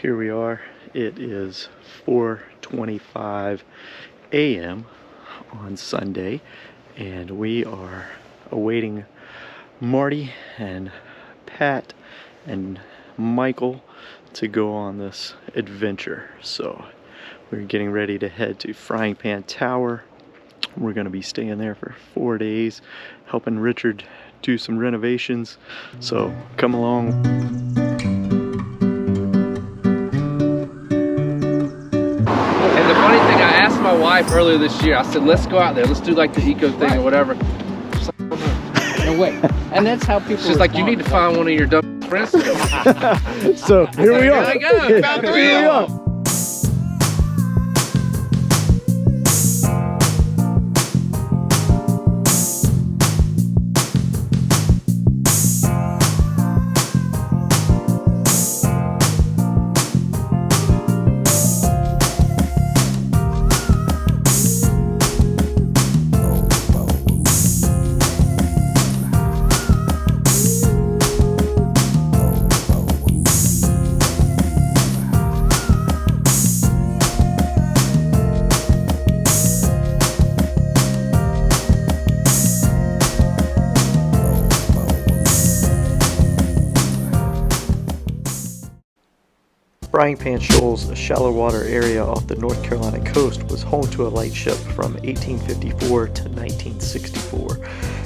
here we are. It is 4:25 a.m. on Sunday, and we are awaiting Marty and Pat and Michael to go on this adventure. So we're getting ready to head to Frying Pan Tower. We're going to be staying there for 4 days, helping Richard do some renovations. So come along. And the funny thing, I asked my wife earlier this year, I said, let's go out there, let's do like the eco thing or whatever. She's like, no way. And that's how people She's like, you need to find one of your dumb friends. So here we are. There we go, found three. Here we are. Frying Pan Shoals, a shallow water area off the North Carolina coast, was home to a lightship from 1854 to 1964.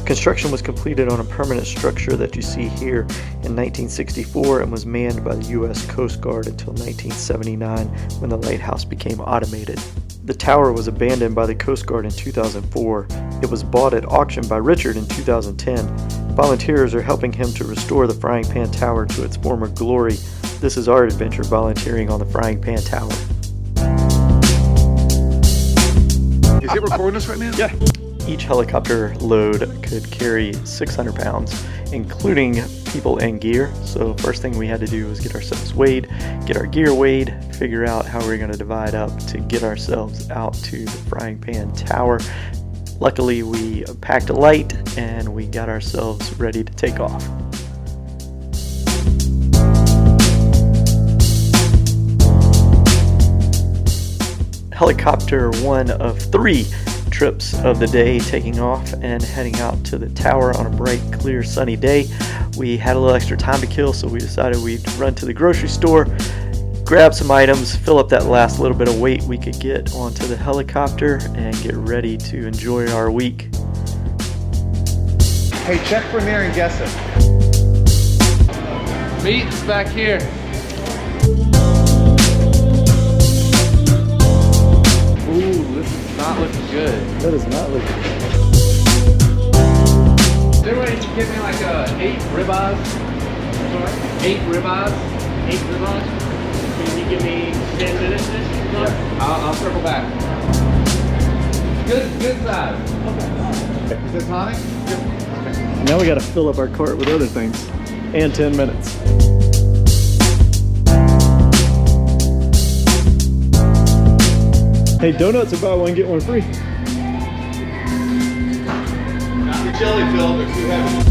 Construction was completed on a permanent structure that you see here in 1964 and was manned by the U.S. Coast Guard until 1979 when the lighthouse became automated. The tower was abandoned by the Coast Guard in 2004. It was bought at auction by Richard in 2010. Volunteers are helping him to restore the Frying Pan Tower to its former glory. This is our adventure volunteering on the Frying Pan Tower. Is it recording us right now? Yeah. Each helicopter load could carry 600 pounds, including people and gear. So first thing we had to do was get ourselves weighed, get our gear weighed, figure out how we're going to divide up to get ourselves out to the Frying Pan Tower. Luckily, we packed a light and we got ourselves ready to take off. Helicopter one of 3 trips of the day, taking off and heading out to the tower on a bright, clear, sunny day. We had a little extra time to kill, so we decided we'd run to the grocery store, grab some items, fill up that last little bit of weight we could get onto the helicopter, and get ready to enjoy our week. Hey, check for near and guess it. Meat's back here. Ooh, this is not looking good. That is not looking good. Is there a way you can give me like 8 ribeyes? 8 ribeyes? 8 ribeyes? Can you give me 10 minutes? I'll circle back. Good size. Okay. Is this tonic? Now we got to fill up our cart with other things. And 10 minutes. Hey, donuts are buy one, get one free. Not your jelly filled, they're too heavy.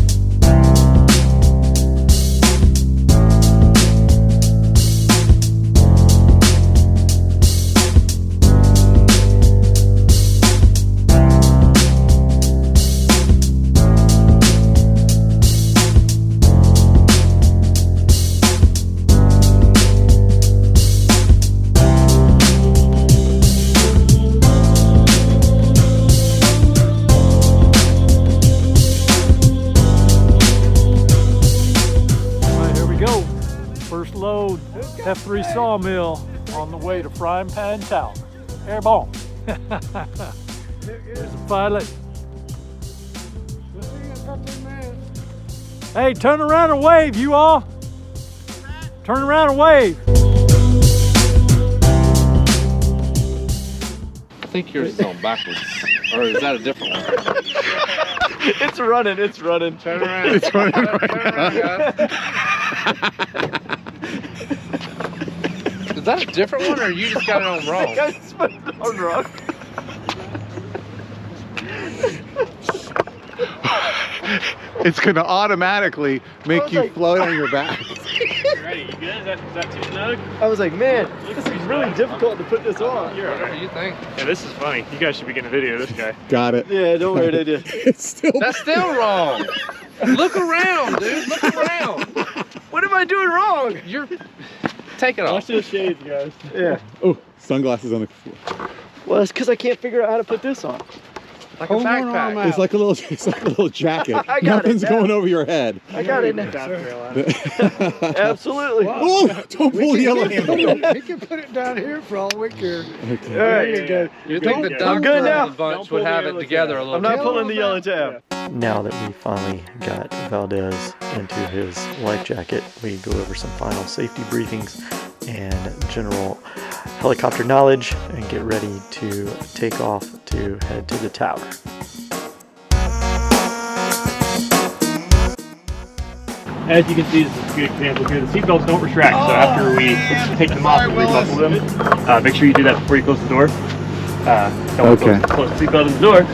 First load, F3 Sawmill on the way to Frying Pan Tower. Airborne. There's a pilot. Hey, turn around and wave, you all. Turn around and wave. I think yours is on backwards. Or is that a different one? It's running. Turn around. It's running right Turn around, guys. Is that a different one, or you just got it on wrong? I just put it on wrong. It's going to automatically make you float on your back. Ready, you good? Is that too snug? I was like, man, this is really difficult to put this on. What do you think? Yeah, this is funny. You guys should be getting a video of this guy. Got it. Yeah, don't worry, they did. It's still. That's still wrong. Look around, dude. Look around. What am I doing wrong? You're. Take it off. Watch those shades, guys. Yeah. Oh, sunglasses on the floor. Well, it's because I can't figure out how to put this on. Like a backpack. It's like a little jacket. I got it Nothing's now. going over your head. I got it now. Absolutely. Oh, don't pull the yellow handle. We can put it down here for all we care. Okay. All right. go. You think the I'm dumb good of now. the bunch would have it together a little I'm not bit. pulling the yellow tab. Now that we finally got Valdez into his life jacket, we go over some final safety briefings and general helicopter knowledge and get ready to take off to head to the tower. As you can see, this is a good example here. The seatbelts don't retract, so after we take them off and rebuckle them, make sure you do that before you close the door. Don't Okay. close the seatbelt in the door.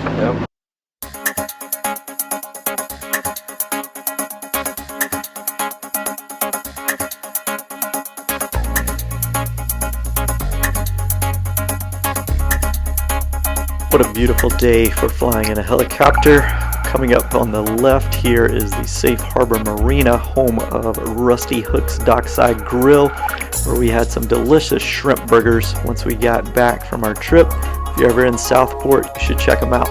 What a beautiful day for flying in a helicopter. Coming up on the left here is the Safe Harbor Marina, home of Rusty Hook's Dockside Grill, where we had some delicious shrimp burgers once we got back from our trip. If you're ever in Southport, you should check them out.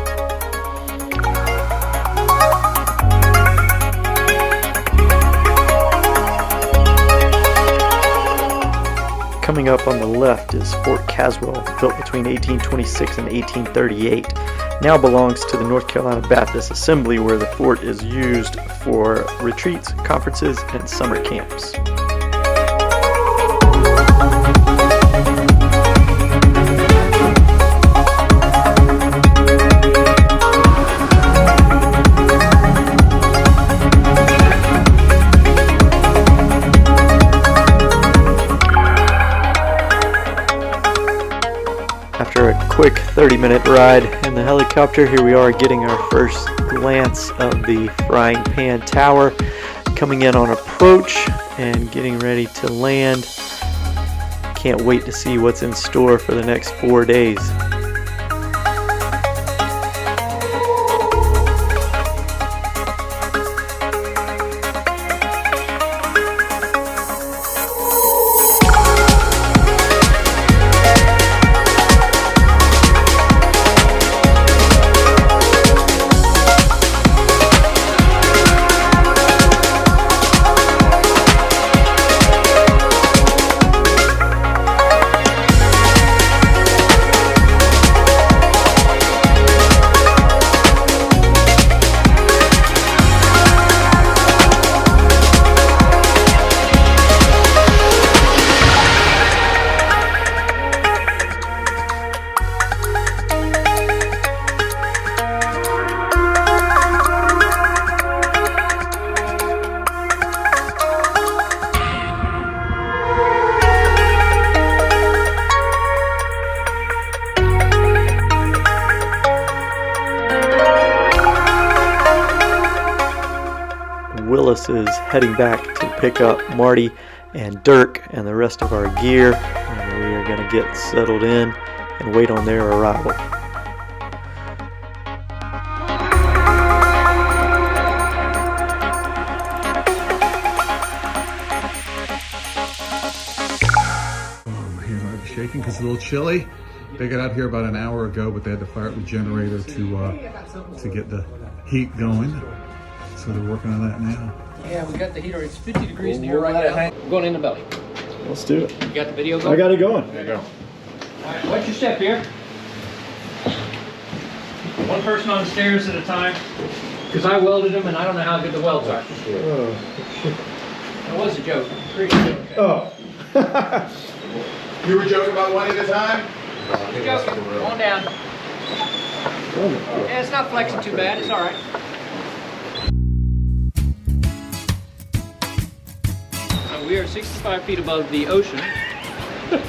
Coming up on the left is Fort Caswell, built between 1826 and 1838. Now belongs to the North Carolina Baptist Assembly, where the fort is used for retreats, conferences, and summer camps. After a quick 30-minute ride in the helicopter, here we are getting our first glance of the Frying Pan Tower, coming in on approach and getting ready to land. Can't wait to see what's in store for the next 4 days. Willis is heading back to pick up Marty and Dirk and the rest of our gear, and we are going to get settled in and wait on their arrival. My hand was shaking because it's a little chilly. They got out here about an hour ago, but they had to fire up the generator to get the heat going. So they're working on that now. Yeah, we got the heater. It's 50 degrees in here right now. We're going in the belly. Let's do it. You got the video going? I got it going. There you go. All right, what's your step here? One person on the stairs at a time. Because I welded them and I don't know how good the welds are. That was a joke. Pretty joke. Oh. You were joking about one at a time? You're joking. Go on down. Yeah, it's not flexing too bad. It's all right. We are 65 feet above the ocean, and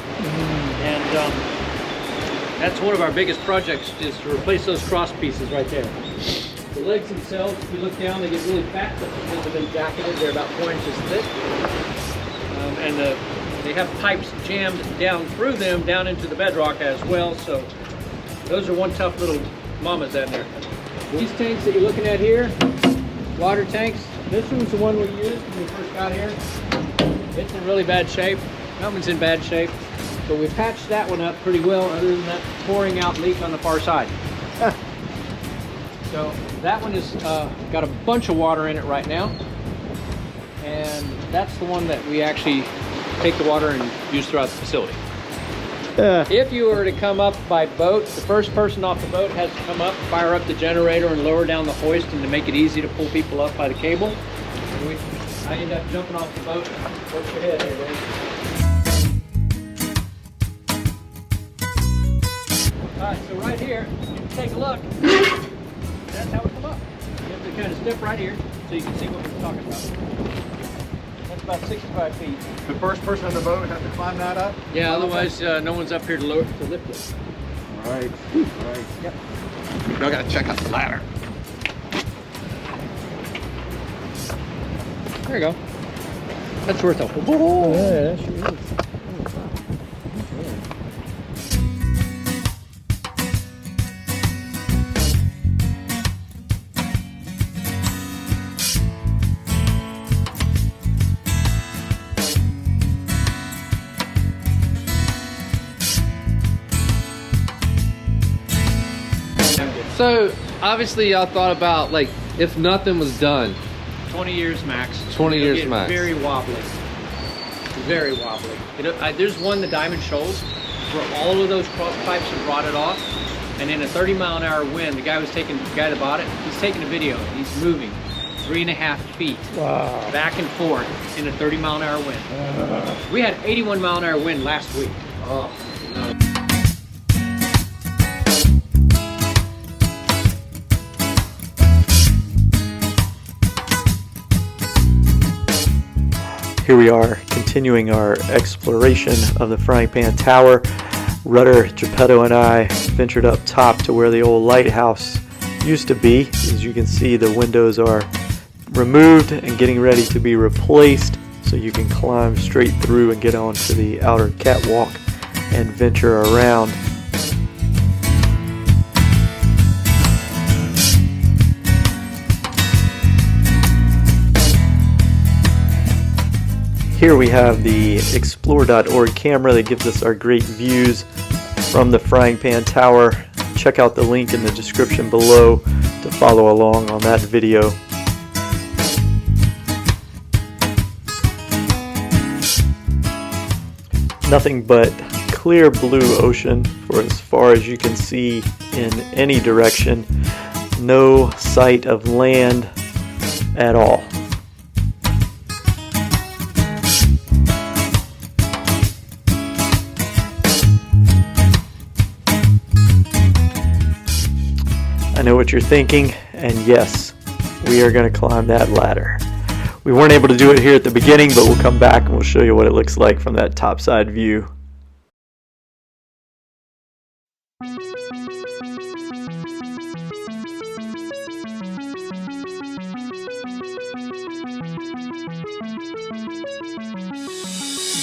that's one of our biggest projects, is to replace those cross pieces right there. The legs themselves, if you look down, they get really fat because they've been jacketed. They're about 4 inches thick. and they have pipes jammed down through them down into the bedrock as well. So those are one tough little mamas down there. These tanks that you're looking at here, water tanks, this one's the one we used when we first got here. It's in really bad shape. That one's in bad shape. But we patched that one up pretty well, other than that pouring out leak on the far side. So that one has got a bunch of water in it right now. And that's the one that we actually take the water and use throughout the facility. If you were to come up by boat, the first person off the boat has to come up, fire up the generator, and lower down the hoist, and to make it easy to pull people up by the cable. And I end up jumping off the boat. What's your head here, Dave? Alright, so right here, if you take a look, that's how we come up. You have to kind of step right here so you can see what we're talking about. That's about 65 feet. The first person on the boat has to climb that up? Yeah, otherwise no one's up here to lift it. Right. Right. Yep. Now I gotta check out the ladder. There you go. That's worth it. Oh, yeah, that sure is. So obviously y'all thought about, like, if nothing was done. 20 years max. 20 years It'll get max. Very wobbly. Very wobbly. There's one, the Diamond Shoals, where all of those cross pipes have rotted off. And in a 30-mile-an-hour wind, the guy that bought it, he's taking a video. He's moving 3.5 feet back and forth in a 30-mile-an-hour wind. We had 81-mile-an-hour wind last week. Oh, no. Here we are continuing our exploration of the Frying Pan Tower. Rudder, Geppetto, and I ventured up top to where the old lighthouse used to be. As you can see, the windows are removed and getting ready to be replaced, so you can climb straight through and get onto the outer catwalk and venture around. Here we have the explore.org camera that gives us our great views from the Frying Pan Tower. Check out the link in the description below to follow along on that video. Nothing but clear blue ocean for as far as you can see in any direction. No sight of land at all. I know what you're thinking, and yes, we are going to climb that ladder. We weren't able to do it here at the beginning, but we'll come back and we'll show you what it looks like from that topside view.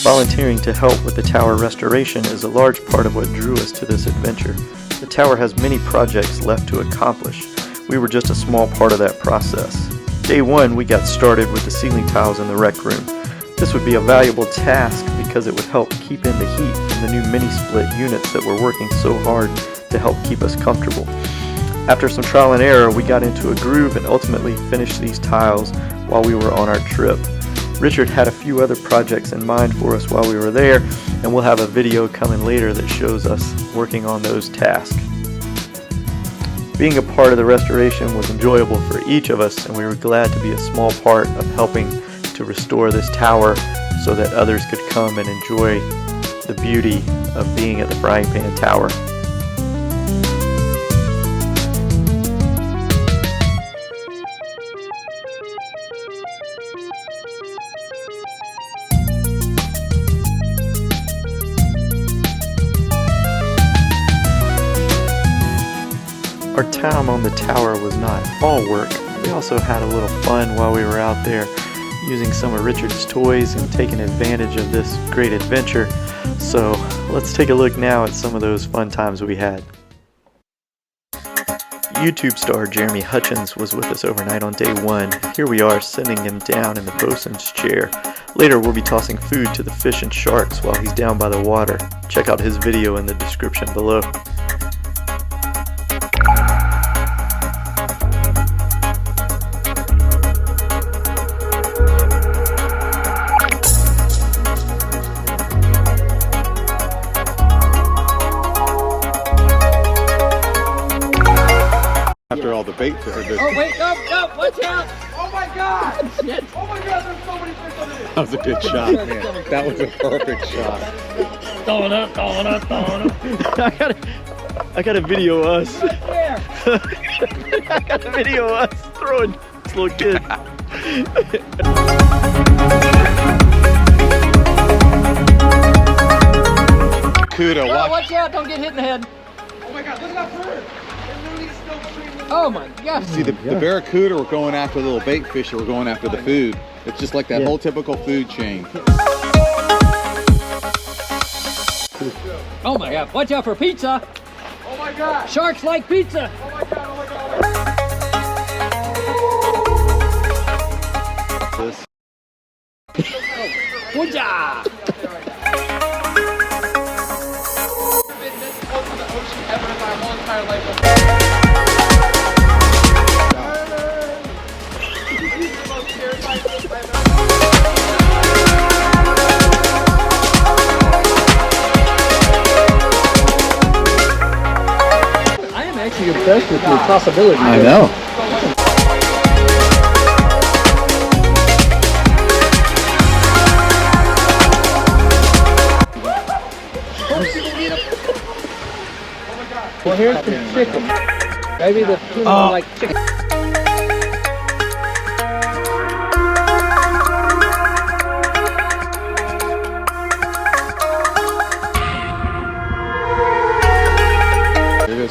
Volunteering to help with the tower restoration is a large part of what drew us to this adventure. The tower has many projects left to accomplish. We were just a small part of that process. Day one, we got started with the ceiling tiles in the rec room. This would be a valuable task because it would help keep in the heat from the new mini-split units that were working so hard to help keep us comfortable. After some trial and error, we got into a groove and ultimately finished these tiles while we were on our trip. Richard had a few other projects in mind for us while we were there, and we'll have a video coming later that shows us working on those tasks. Being a part of the restoration was enjoyable for each of us, and we were glad to be a small part of helping to restore this tower so that others could come and enjoy the beauty of being at the Frying Pan Tower. Our time on the tower was not all work. We also had a little fun while we were out there. using some of Richard's toys and taking advantage of this great adventure. So let's take a look now at some of those fun times we had. YouTube star Jeremy Hutchins was with us overnight on day one. Here we are sitting him down in the bosun's chair. Later we'll be tossing food to the fish and sharks while he's down by the water. Check out his video in the description below. After all the bait for this. Oh, wait, no, watch out! Oh my god! Shit. Oh my god, there's so many fish on it! That was a good shot, man. That was a perfect shot. Throwing up. I got a video of us. Where? I got a video of us throwing this little kid. Cuda, Watch out, don't get hit in the head. Oh my god, look at that bird! Oh my god. See, the barracuda were going after the little bait fish that were going after the food. It's just like that whole typical food chain. Oh my god, watch out for pizza! Oh my god! Sharks like pizza! Oh my god, oh my god! Good job! I am actually impressed with your possibility. I know. Well, here's some chicken. Maybe the tuna like chicken.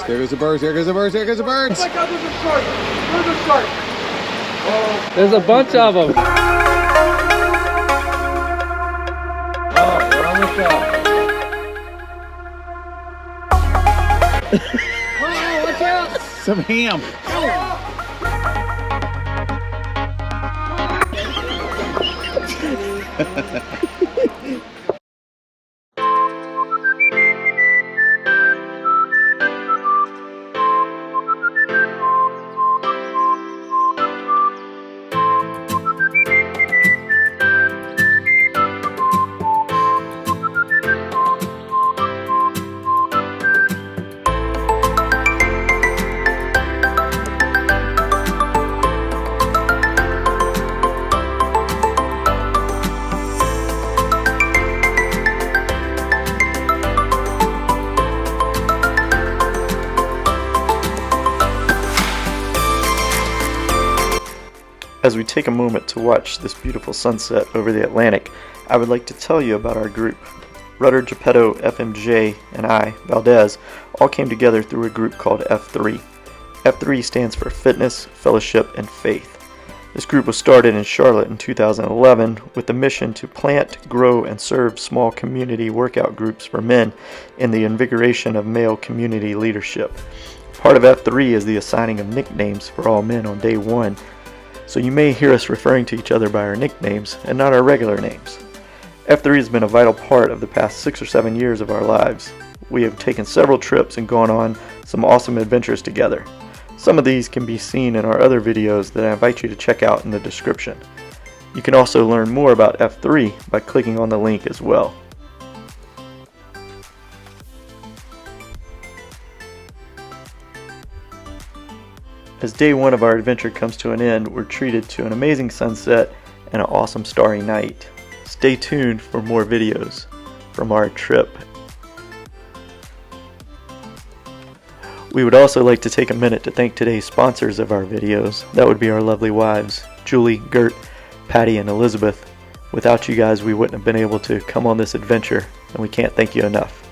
There goes the birds, there goes the birds, there goes the birds! Oh my god, there's a shark! There's a shark! Oh. There's a bunch of them. Oh, we're almost out. Oh, watch out! Some ham! As we take a moment to watch this beautiful sunset over the Atlantic, I would like to tell you about our group. Rudder, Geppetto, FMJ, and I, Valdez, all came together through a group called F3. F3 stands for Fitness, Fellowship, and Faith. This group was started in Charlotte in 2011 with the mission to plant, grow, and serve small community workout groups for men in the invigoration of male community leadership. Part of F3 is the assigning of nicknames for all men on day one, so you may hear us referring to each other by our nicknames and not our regular names. F3 has been a vital part of the past 6 or 7 years of our lives. We have taken several trips and gone on some awesome adventures together. Some of these can be seen in our other videos that I invite you to check out in the description. You can also learn more about F3 by clicking on the link as well. As day one of our adventure comes to an end, we're treated to an amazing sunset and an awesome starry night. Stay tuned for more videos from our trip. We would also like to take a minute to thank today's sponsors of our videos. That would be our lovely wives, Julie, Gert, Patty, and Elizabeth. Without you guys, we wouldn't have been able to come on this adventure, and we can't thank you enough.